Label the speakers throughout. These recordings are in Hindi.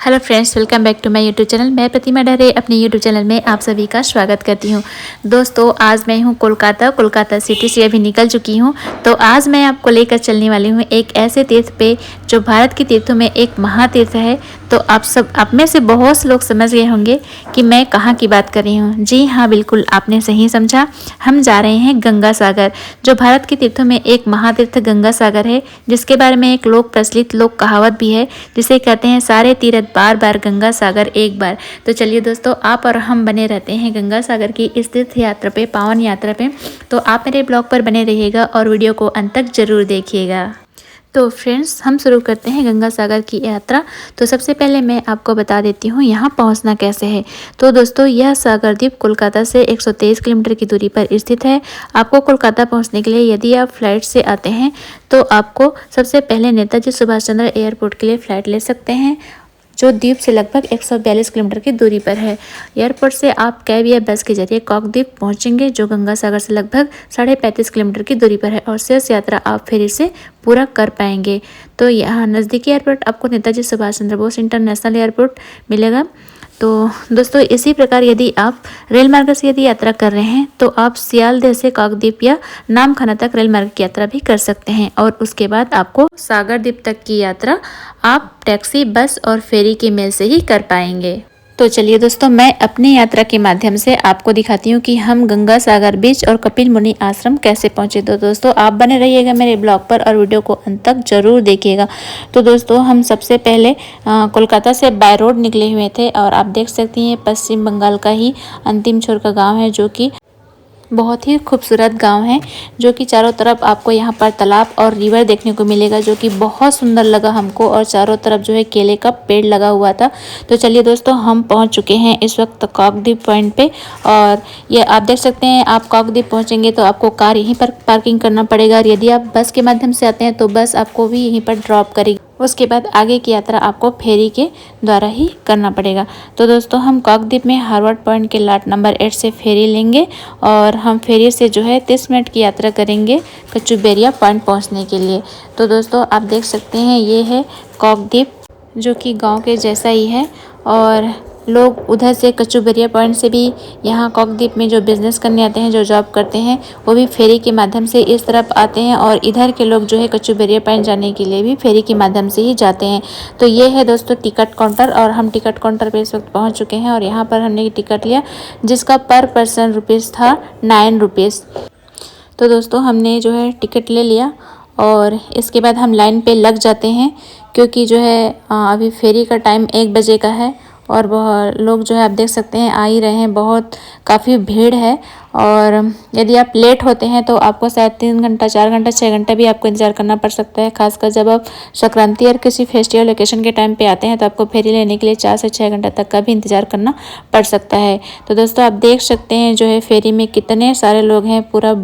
Speaker 1: Hello friends, welcome back to my YouTube channel. मैं प्रतिमा डरे अपने यूट्यूब चैनल में आप सभी का स्वागत करती हूं। दोस्तों, आज मैं हूं कोलकाता सिटी से अभी निकल चुकी हूं। तो आज मैं आपको लेकर चलने वाली हूं एक ऐसे तीर्थ पे जो भारत के तीर्थों में एक महातीर्थ है। तो आप में से बहुत से लोग समझ गए होंगे कि मैं कहाँ की बात कर रही हूँ। जी हाँ, बिल्कुल आपने सही समझा। हम जा रहे हैं गंगा सागर, जो भारत के तीर्थों में एक महातीर्थ गंगा सागर है, जिसके बारे में एक लोक प्रचलित लोक कहावत भी है, जिसे कहते हैं सारे तीर्थ बार बार गंगा सागर एक बार। तो चलिए दोस्तों, आप और हम बने रहते हैं गंगा सागर की इस तीर्थ यात्रा पे, पावन यात्रा पे। तो आप मेरे ब्लॉग पर बने रहिएगा और वीडियो को अंत तक जरूर देखिएगा। तो फ्रेंड्स, हम शुरू करते हैं गंगा सागर की यात्रा। तो सबसे पहले मैं आपको बता देती हूँ यहाँ पहुँचना कैसे है। तो दोस्तों, यह सागर द्वीप कोलकाता से 123 किलोमीटर की दूरी पर स्थित है। आपको कोलकाता पहुँचने के लिए यदि आप फ्लाइट से आते हैं तो आपको सबसे पहले नेताजी सुभाष चंद्र एयरपोर्ट के लिए फ़्लाइट ले सकते हैं, जो द्वीप से लगभग 142 किलोमीटर की दूरी पर है। एयरपोर्ट से आप कैब या बस के जरिए कॉक द्वीप पहुंचेंगे, जो गंगा सागर से लगभग 35.5 किलोमीटर की दूरी पर है, और शेष यात्रा आप फेरी से पूरा कर पाएंगे। तो यहाँ नज़दीकी एयरपोर्ट आपको नेताजी सुभाष चंद्र बोस इंटरनेशनल एयरपोर्ट मिलेगा। तो दोस्तों, इसी प्रकार यदि आप रेल मार्ग से यदि यात्रा कर रहे हैं तो आप सियालदह से काकद्वीप या नामखाना तक रेल मार्ग की यात्रा भी कर सकते हैं, और उसके बाद आपको सागर द्वीप तक की यात्रा आप टैक्सी, बस और फेरी के मेल से ही कर पाएंगे। तो चलिए दोस्तों, मैं अपनी यात्रा के माध्यम से आपको दिखाती हूँ कि हम गंगा सागर बीच और कपिल मुनि आश्रम कैसे पहुँचे। तो दोस्तों, आप बने रहिएगा मेरे ब्लॉग पर और वीडियो को अंत तक जरूर देखिएगा। तो दोस्तों, हम सबसे पहले कोलकाता से बाय रोड निकले हुए थे, और आप देख सकती हैं पश्चिम बंगाल का ही अंतिम छोर का गाँव है, जो कि बहुत ही खूबसूरत गांव है, जो कि चारों तरफ आपको यहाँ पर तालाब और रिवर देखने को मिलेगा, जो कि बहुत सुंदर लगा हमको, और चारों तरफ जो है केले का पेड़ लगा हुआ था। तो चलिए दोस्तों, हम पहुँच चुके हैं इस वक्त काकद्वीप पॉइंट पे, और ये आप देख सकते हैं। आप काकद्वीप पहुँचेंगे तो आपको कार यहीं पर पार्किंग करना पड़ेगा, और यदि आप बस के माध्यम से आते हैं तो बस आपको भी यहीं पर ड्रॉप करेगी। उसके बाद आगे की यात्रा आपको फेरी के द्वारा ही करना पड़ेगा। तो दोस्तों, हम काकद्वीप में हार्वर्ड पॉइंट के लाट नंबर 8 से फेरी लेंगे, और हम फेरी से जो है 30 मिनट की यात्रा करेंगे कचुबेरिया पॉइंट पहुंचने के लिए। तो दोस्तों, आप देख सकते हैं ये है काकद्वीप, जो कि गांव के जैसा ही है, और लोग उधर से कचुबेरिया पॉइंट से भी यहाँ काकद्वीप में जो बिज़नेस करने आते हैं, जो जॉब करते हैं, वो भी फेरी के माध्यम से इस तरफ आते हैं, और इधर के लोग जो है कचुबेरिया पॉइंट जाने के लिए भी फेरी के माध्यम से ही जाते हैं। तो ये है दोस्तों टिकट काउंटर, और हम टिकट काउंटर पे इस वक्त पहुँच चुके हैं, और यहाँ पर हमने टिकट लिया, जिसका पर पर्सन रुपीज़ था 9 रुपीज़। तो दोस्तों, हमने जो है टिकट ले लिया, और इसके बाद हम लाइन पे लग जाते हैं, क्योंकि जो है अभी फेरी का टाइम 1 बजे का है, और बहुत लोग जो है आप देख सकते हैं आ ही रहे हैं, बहुत काफ़ी भीड़ है। और यदि आप लेट होते हैं तो आपको शायद 3 घंटा, 4 घंटा, 6 घंटा भी आपको इंतज़ार करना पड़ सकता है। खासकर जब आप संक्रांति और किसी फेस्टिवल ओकेशन के टाइम पे आते हैं तो आपको फेरी लेने के लिए 4 से 6 घंटा तक का भी इंतज़ार करना पड़ सकता है। तो दोस्तों, आप देख सकते हैं जो है फेरी में कितने सारे लोग हैं, पूरा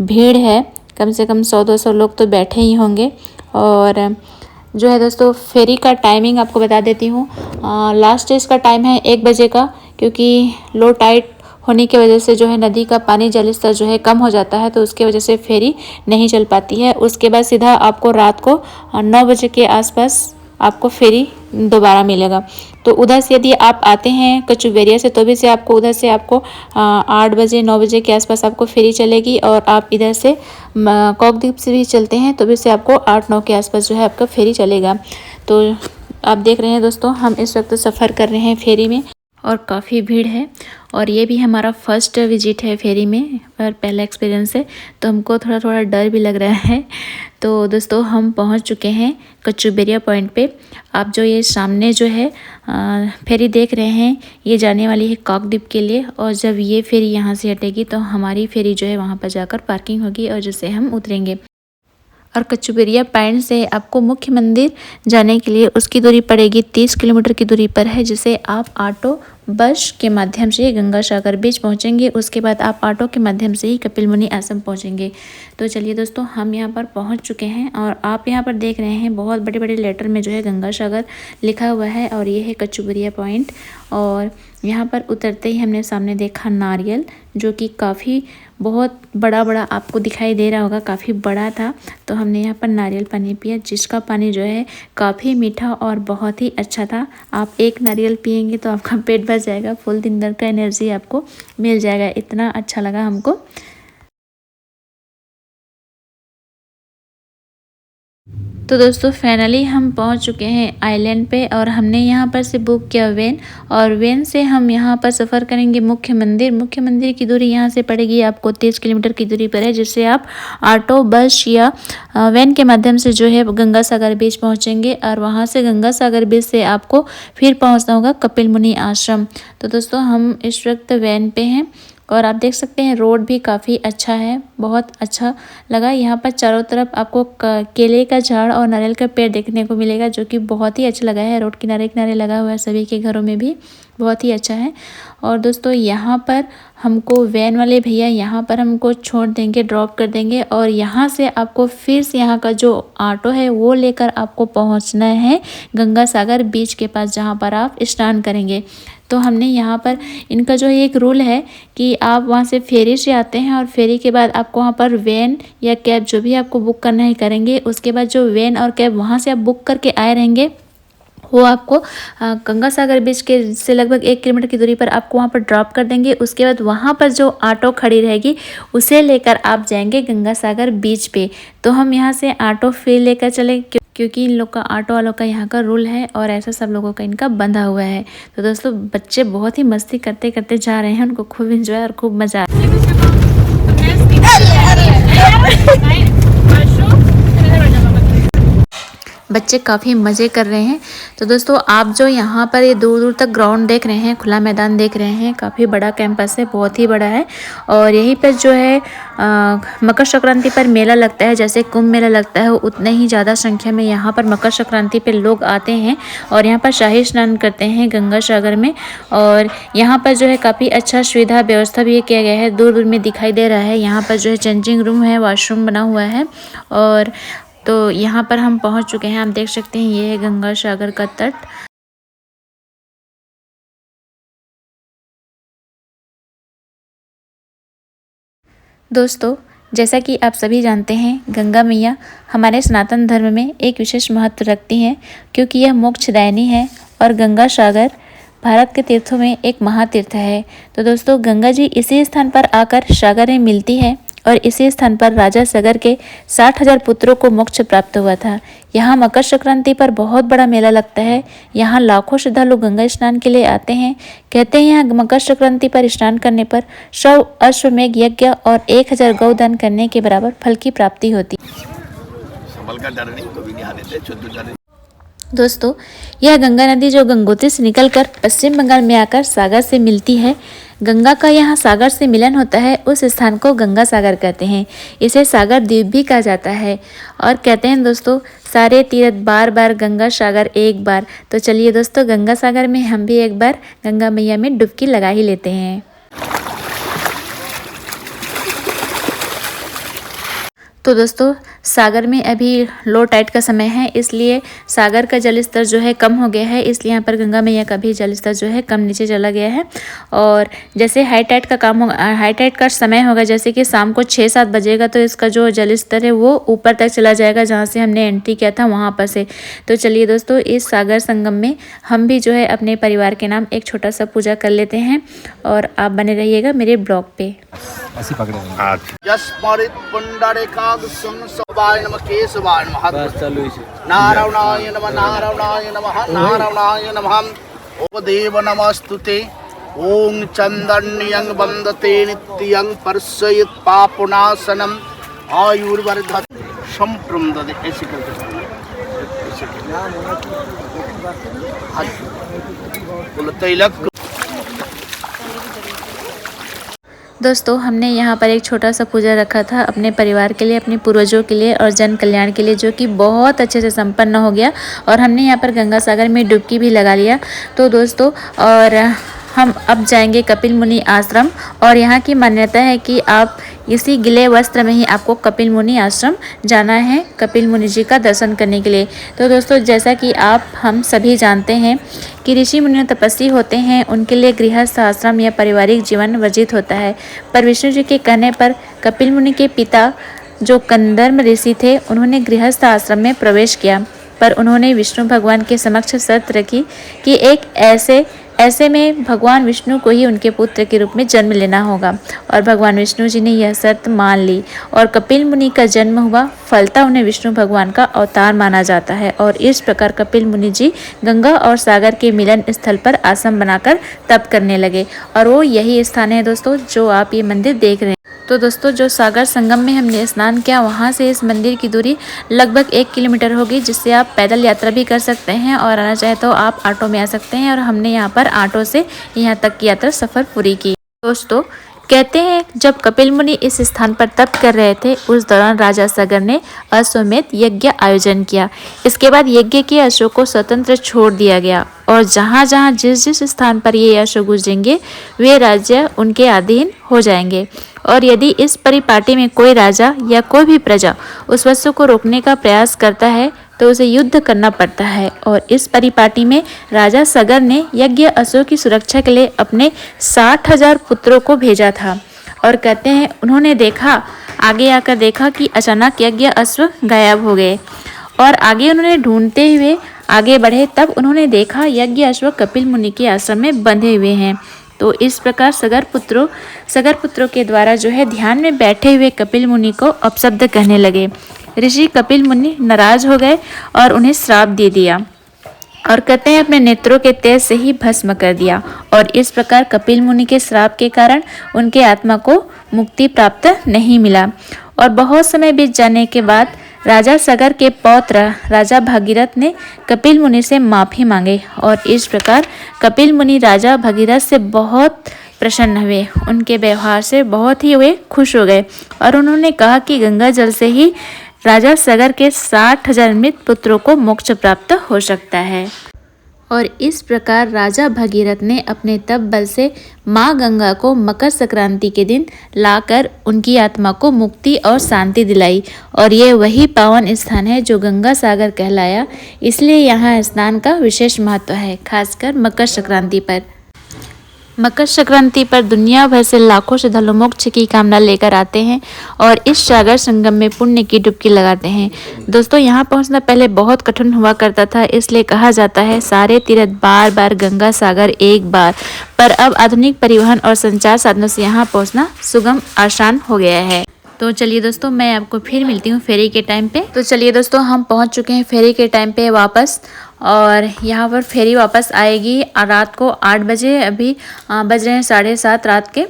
Speaker 1: भीड़ है, कम से कम 100-200 लोग तो बैठे ही होंगे। और जो है दोस्तों, फेरी का टाइमिंग आपको बता देती हूँ। लास्ट स्टेज का टाइम है 1 बजे का, क्योंकि लो टाइड होने की वजह से जो है नदी का पानी जल स्तर जो है कम हो जाता है, तो उसके वजह से फेरी नहीं चल पाती है। उसके बाद सीधा आपको रात को 9 बजे के आसपास आपको फेरी दोबारा मिलेगा। तो उधर से यदि आप आते हैं कचुबेरिया से, तो भी से आपको उधर से आपको 8 बजे 9 बजे के आसपास आपको फेरी चलेगी, और आप इधर से काकद्वीप से भी चलते हैं तो भी से आपको 8-9 के आसपास जो है आपका फेरी चलेगा। तो आप देख रहे हैं दोस्तों, हम इस वक्त सफ़र कर रहे हैं फेरी में, और काफ़ी भीड़ है, और ये भी हमारा फर्स्ट विजिट है फेरी में, और पहला एक्सपीरियंस है, तो हमको थोड़ा थोड़ा डर भी लग रहा है। तो दोस्तों, हम पहुंच चुके हैं कचुबेरिया पॉइंट पे। आप जो ये सामने जो है फेरी देख रहे हैं, ये जाने वाली है काकद्वीप के लिए, और जब ये फेरी यहाँ से हटेगी तो हमारी फेरी जो है वहाँ पर जाकर पार्किंग होगी, और जिससे हम उतरेंगे। और कचुबेरिया पॉइंट से आपको मुख्य मंदिर जाने के लिए उसकी दूरी पड़ेगी 30 किलोमीटर की दूरी पर है, जिसे आप ऑटो बस के माध्यम से गंगा सागर बीच पहुंचेंगे। उसके बाद आप ऑटो के माध्यम से ही कपिल मुनि आश्रम पहुंचेंगे। तो चलिए दोस्तों, हम यहां पर पहुंच चुके हैं और आप यहां पर देख रहे हैं बहुत बड़े बड़े लेटर में जो है गंगा सागर लिखा हुआ है और ये है कचुबरिया पॉइंट। और यहाँ पर उतरते ही हमने सामने देखा नारियल, जो कि काफ़ी बहुत बड़ा बड़ा आपको दिखाई दे रहा होगा, काफ़ी बड़ा था। तो हमने यहाँ पर नारियल पानी पिया, जिसका पानी जो है काफ़ी मीठा और बहुत ही अच्छा था। आप एक नारियल पियेंगे तो आपका पेट भर जाएगा, फुल दिन भर का एनर्जी आपको मिल जाएगा, इतना अच्छा लगा हमको। तो दोस्तों फाइनली हम पहुंच चुके हैं आइलैंड पे और हमने यहां पर से बुक किया वैन, और वैन से हम यहां पर सफ़र करेंगे मुख्य मंदिर। मुख्य मंदिर की दूरी यहां से पड़ेगी आपको 30 किलोमीटर की दूरी पर है, जिससे आप ऑटो, बस या वैन के माध्यम से जो है गंगा सागर बीच पहुंचेंगे और वहां से गंगा सागर बीच से आपको फिर पहुंचना होगा कपिल मुनि आश्रम। तो दोस्तों हम इस वक्त वैन पे हैं और आप देख सकते हैं रोड भी काफ़ी अच्छा है, बहुत अच्छा लगा। यहाँ पर चारों तरफ आपको केले का झाड़ और नारियल का पेड़ देखने को मिलेगा, जो कि बहुत ही अच्छा लगा है। रोड किनारे किनारे लगा हुआ है, सभी के घरों में भी बहुत ही अच्छा है। और दोस्तों यहाँ पर हमको वैन वाले भैया यहाँ पर हमको छोड़ देंगे, ड्रॉप कर देंगे और यहाँ से आपको फिर से यहाँ का जो ऑटो है वो लेकर आपको पहुँचना है गंगा सागर बीच के पास, जहाँ पर आप स्नान करेंगे। तो हमने यहाँ पर इनका जो एक रूल है कि आप वहाँ से फेरी से आते हैं और फेरी के बाद आपको वहाँ पर वैन या कैब जो भी आपको बुक करना है करेंगे। उसके बाद जो वैन और कैब वहाँ से आप बुक करके आए रहेंगे वो आपको गंगा सागर बीच के से लगभग 1 किलोमीटर की दूरी पर आपको वहाँ पर ड्रॉप कर देंगे। उसके बाद वहाँ पर जो ऑटो खड़ी रहेगी उसे लेकर आप जाएंगे गंगा सागर बीच पे। तो हम यहाँ से ऑटो फ्री लेकर चले, क्योंकि इन लोग का ऑटो वालों का यहाँ का रूल है और ऐसा सब लोगों का इनका बंधा हुआ है। तो दोस्तों बच्चे बहुत ही मस्ती करते करते जा रहे हैं, उनको खूब इंजॉय और खूब मजा आ रहा है। बच्चे काफ़ी मज़े कर रहे हैं। तो दोस्तों आप जो यहाँ पर ये दूर दूर तक ग्राउंड देख रहे हैं, खुला मैदान देख रहे हैं, काफ़ी बड़ा कैंपस है, बहुत ही बड़ा है। और यहीं पर जो है मकर संक्रांति पर मेला लगता है, जैसे कुंभ मेला लगता है उतने ही ज़्यादा संख्या में यहाँ पर मकर संक्रांति पर लोग आते हैं और यहाँ पर शाही स्नान करते हैं गंगा सागर में। और यहाँ पर जो है काफ़ी अच्छा सुविधा व्यवस्था भी किया गया है, दूर दूर में दिखाई दे रहा है। यहाँ पर जो है चेंजिंग रूम है, वॉशरूम बना हुआ है। और तो यहाँ पर हम पहुँच चुके हैं, आप देख सकते हैं ये है गंगा सागर का तट। दोस्तों जैसा कि आप सभी जानते हैं, गंगा मैया हमारे सनातन धर्म में एक विशेष महत्व रखती हैं, क्योंकि यह मोक्षदायिनी है और गंगा सागर भारत के तीर्थों में एक महातीर्थ है। तो दोस्तों गंगा जी इसी स्थान पर आकर सागर में मिलती है और इसी स्थान पर राजा सगर के 60,000 पुत्रों को मोक्ष प्राप्त हुआ था। यहाँ मकर संक्रांति पर बहुत बड़ा मेला लगता है। यहाँ लाखों श्रद्धालु गंगा स्नान के लिए आते हैं। कहते हैं यहाँ मकर संक्रांति पर स्नान करने पर 100 अश्वमेघ यज्ञ और 1000 गौदान करने के बराबर फल की प्राप्ति होती। दोस्तों यह गंगा नदी जो गंगोत्री से निकलकर पश्चिम बंगाल में आकर सागर से मिलती है, गंगा का यहाँ सागर से मिलन होता है, उस स्थान को गंगा सागर कहते हैं। इसे सागर द्वीप भी कहा जाता है। और कहते हैं दोस्तों सारे तीर्थ बार बार गंगा सागर एक बार। तो चलिए दोस्तों गंगा सागर में हम भी एक बार गंगा मैया में डुबकी लगा ही लेते हैं। तो दोस्तों सागर में अभी लो टाइड का समय है, इसलिए सागर का जल स्तर जो है कम हो गया है, इसलिए यहाँ पर गंगा मैया का भी जल स्तर जो है कम नीचे चला गया है। और जैसे हाई टाइड का काम होगा, हाई टाइड का समय होगा, जैसे कि शाम को 6-7 बजेगा तो इसका जो जल स्तर है वो ऊपर तक चला जाएगा, जहाँ से हमने एंट्री किया था वहाँ पर से। तो चलिए दोस्तों इस सागर संगम में हम भी जो है अपने परिवार के नाम एक छोटा सा पूजा कर लेते हैं और आप बने रहिएगा मेरे ब्लॉग पे।
Speaker 2: ऐसी पकड़े
Speaker 3: सवाय नमः केशवाय नमः नारायणाय नमः नारायणाय नमः नारायणाय नमः ओदेव नमस्तुते ओम चंदन्यं वंदते नित्यं परसयित पापनाशनम आयुर्वर्धत संप्रमदते। ऐसे करके तिलक।
Speaker 1: दोस्तों हमने यहाँ पर एक छोटा सा पूजा रखा था अपने परिवार के लिए, अपने पूर्वजों के लिए और जन कल्याण के लिए, जो कि बहुत अच्छे से संपन्न हो गया। और हमने यहाँ पर गंगा सागर में डुबकी भी लगा लिया। तो दोस्तों और हम अब जाएंगे कपिल मुनि आश्रम और यहाँ की मान्यता है कि आप इसी गीले वस्त्र में ही आपको कपिल मुनि आश्रम जाना है कपिल मुनि जी का दर्शन करने के लिए। तो दोस्तों, जैसा कि हम सभी जानते हैं कि ऋषि मुनि तपस्वी होते हैं, उनके लिए गृहस्थ आश्रम या पारिवारिक जीवन वर्जित होता है। पर विष्णु जी के कहने पर कपिल मुनि के पिता जो कंदर्म ऋषि थे, उन्होंने गृहस्थ आश्रम में प्रवेश किया। पर उन्होंने विष्णु भगवान के समक्ष शर्त रखी कि एक ऐसे में भगवान विष्णु को ही उनके पुत्र के रूप में जन्म लेना होगा। और भगवान विष्णु जी ने यह शर्त मान ली और कपिल मुनि का जन्म हुआ। फलता उन्हें विष्णु भगवान का अवतार माना जाता है और इस प्रकार कपिल मुनि जी गंगा और सागर के मिलन स्थल पर आश्रम बनाकर तप करने लगे। और वो यही स्थान है दोस्तों जो आप ये मंदिर देख रहे हैं। तो दोस्तों, जो सागर संगम में हमने स्नान किया, वहाँ से इस मंदिर की दूरी लगभग 1 किलोमीटर होगी, जिससे आप पैदल यात्रा भी कर सकते हैं और आना चाहे तो आप ऑटो में आ सकते हैं। और हमने यहाँ पर ऑटो से यहाँ तक की यात्रा सफ़र पूरी की। दोस्तों, कहते हैं जब कपिल मुनि इस स्थान पर तप कर रहे थे, उस दौरान राजा सगर ने अश्वमेध यज्ञ आयोजन किया। इसके बाद यज्ञ के अश्व को स्वतंत्र छोड़ दिया गया और जहाँ जहाँ जिस स्थान पर ये अश्व गुजरेंगे वे राज्य उनके अधीन हो जाएंगे। और यदि इस परिपाटी में कोई राजा या कोई भी प्रजा उस वस्तु को रोकने का प्रयास करता है तो उसे युद्ध करना पड़ता है। और इस परिपाटी में राजा सगर ने यज्ञ अश्व की सुरक्षा के लिए अपने 60,000 पुत्रों को भेजा था। और कहते हैं उन्होंने आगे आकर देखा कि अचानक यज्ञ अश्व गायब हो गए और आगे उन्होंने ढूंढते हुए आगे बढ़े। तब उन्होंने देखा यज्ञ अश्व कपिल मुनि के आश्रम में बंधे हुए हैं। तो इस प्रकार सगर पुत्रों के द्वारा जो है ध्यान में बैठे हुए कपिल मुनि को अपशब्द कहने लगे। ऋषि कपिल मुनि नाराज हो गए और उन्हें श्राप दे दिया और कहते हैं अपने नेत्रों के तेज से ही भस्म कर दिया। और इस प्रकार कपिल मुनि के श्राप के कारण उनके आत्मा को मुक्ति प्राप्त नहीं मिला। और बहुत समय बीत जाने के बाद राजा सगर के पौत्र राजा भगीरथ ने कपिल मुनि से माफ़ी मांगे और इस प्रकार कपिल मुनि राजा भगीरथ से बहुत प्रसन्न हुए। उनके व्यवहार से बहुत ही वे खुश हो गए और उन्होंने कहा कि गंगा जल से ही राजा सगर के 60,000 मृत पुत्रों को मोक्ष प्राप्त हो सकता है। और इस प्रकार राजा भगीरथ ने अपने तप बल से माँ गंगा को मकर संक्रांति के दिन लाकर उनकी आत्मा को मुक्ति और शांति दिलाई। और ये वही पावन स्थान है जो गंगा सागर कहलाया, इसलिए यहाँ स्नान का विशेष महत्व है, खासकर मकर संक्रांति पर। मकर संक्रांति पर दुनिया भर से लाखों श्रद्धालु मोक्ष की कामना लेकर आते हैं और इस सागर संगम में पुण्य की डुबकी लगाते हैं। दोस्तों, यहाँ पहुँचना पहले बहुत कठिन हुआ करता था, इसलिए कहा जाता है सारे तीर्थ बार बार गंगा सागर एक बार। पर अब आधुनिक परिवहन और संचार साधनों से यहाँ पहुँचना सुगम आसान हो गया है। तो चलिए दोस्तों, मैं आपको फिर मिलती हूँ फेरी के टाइम पे। तो चलिए दोस्तों, हम पहुँच चुके हैं फेरी के टाइम पे वापस और यहाँ पर फेरी वापस आएगी रात को 8 बजे। अभी बज रहे हैं 7:30 रात के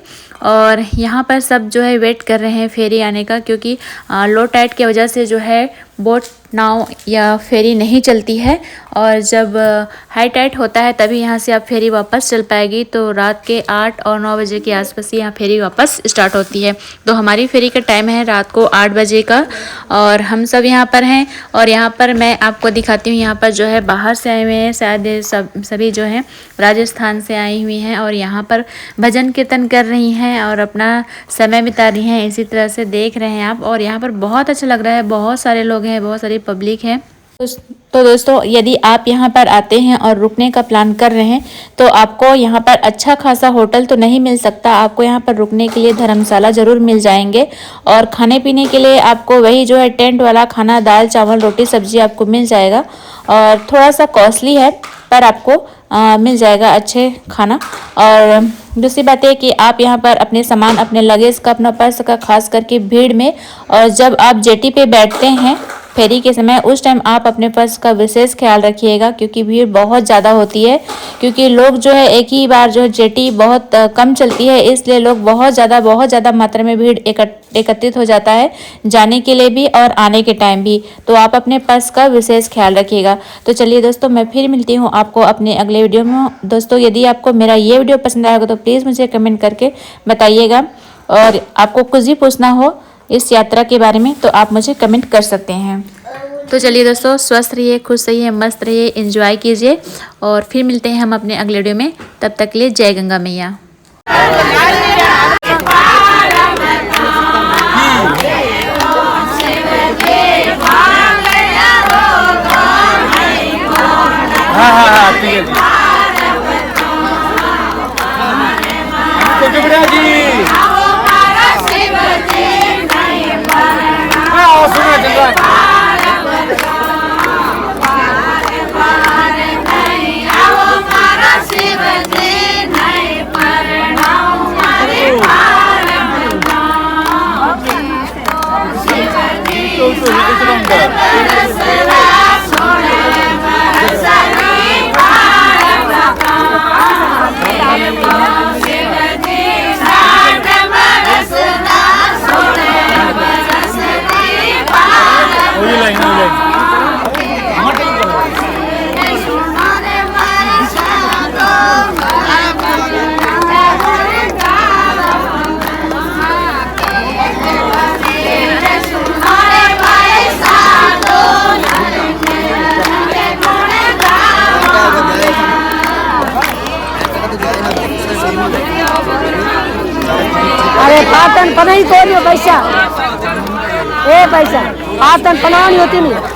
Speaker 1: और यहाँ पर सब जो है वेट कर रहे हैं फेरी आने का, क्योंकि लो टाइड की वजह से जो है बोट नाव या फेरी नहीं चलती है और जब हाई टाइड होता है तभी यहाँ से आप फेरी वापस चल पाएगी। तो रात के 8 और 9 बजे के आसपास यहाँ फेरी वापस स्टार्ट होती है। तो हमारी फेरी का टाइम है रात को 8 बजे का और हम सब यहाँ पर हैं। और यहाँ पर मैं आपको दिखाती हूँ, यहाँ पर जो है बाहर से आए हुए हैं, शायद सभी जो हैं राजस्थान से आई हुई हैं और यहाँ पर भजन कीर्तन कर रही हैं और अपना समय बिता रही हैं। इसी तरह से देख रहे हैं आप और यहाँ पर बहुत अच्छा लग रहा है, बहुत सारे लोग हैं, बहुत सारी पब्लिक है। तो दोस्तों, यदि आप यहाँ पर आते हैं और रुकने का प्लान कर रहे हैं तो आपको यहाँ पर अच्छा खासा होटल तो नहीं मिल सकता, आपको यहाँ पर रुकने के लिए धर्मशाला ज़रूर मिल जाएंगे और खाने पीने के लिए आपको वही जो है टेंट वाला खाना, दाल चावल रोटी सब्जी आपको मिल जाएगा और थोड़ा सा कॉस्टली है पर आपको मिल जाएगा अच्छे खाना। और दूसरी बात है कि आप यहाँ पर अपने सामान, अपने लगेज का, अपना पर्स का, खास करके भीड़ में और जब आप जेटी पे बैठते हैं फेरी के समय, उस टाइम आप अपने पर्स का विशेष ख्याल रखिएगा क्योंकि भीड़ बहुत ज़्यादा होती है। क्योंकि लोग जो है एक ही बार जो जेटी बहुत कम चलती है, इसलिए लोग बहुत ज़्यादा मात्रा में भीड़ एकत्रित हो जाता है जाने के लिए भी और आने के टाइम भी। तो आप अपने पर्स का विशेष ख्याल रखिएगा। तो चलिए दोस्तों, मैं फिर मिलती हूँ आपको अपने अगले वीडियो में। दोस्तों, यदि आपको मेरा ये वीडियो पसंद आएगा तो प्लीज़ मुझे कमेंट करके बताइएगा और आपको कुछ भी पूछना हो इस यात्रा के बारे में तो आप मुझे कमेंट कर सकते हैं। तो चलिए दोस्तों, स्वस्थ रहिए, खुश रहिए, मस्त रहिए, एंजॉय कीजिए और फिर मिलते हैं हम अपने अगले वीडियो में। तब तक के लिए जय गंगा मैया।
Speaker 2: हाँ ठीक है जी। सुनो चल रहा
Speaker 4: अरे पातन पनाई तोड़ियो पैसा, ए पैसा पातन पनानी होती नहीं।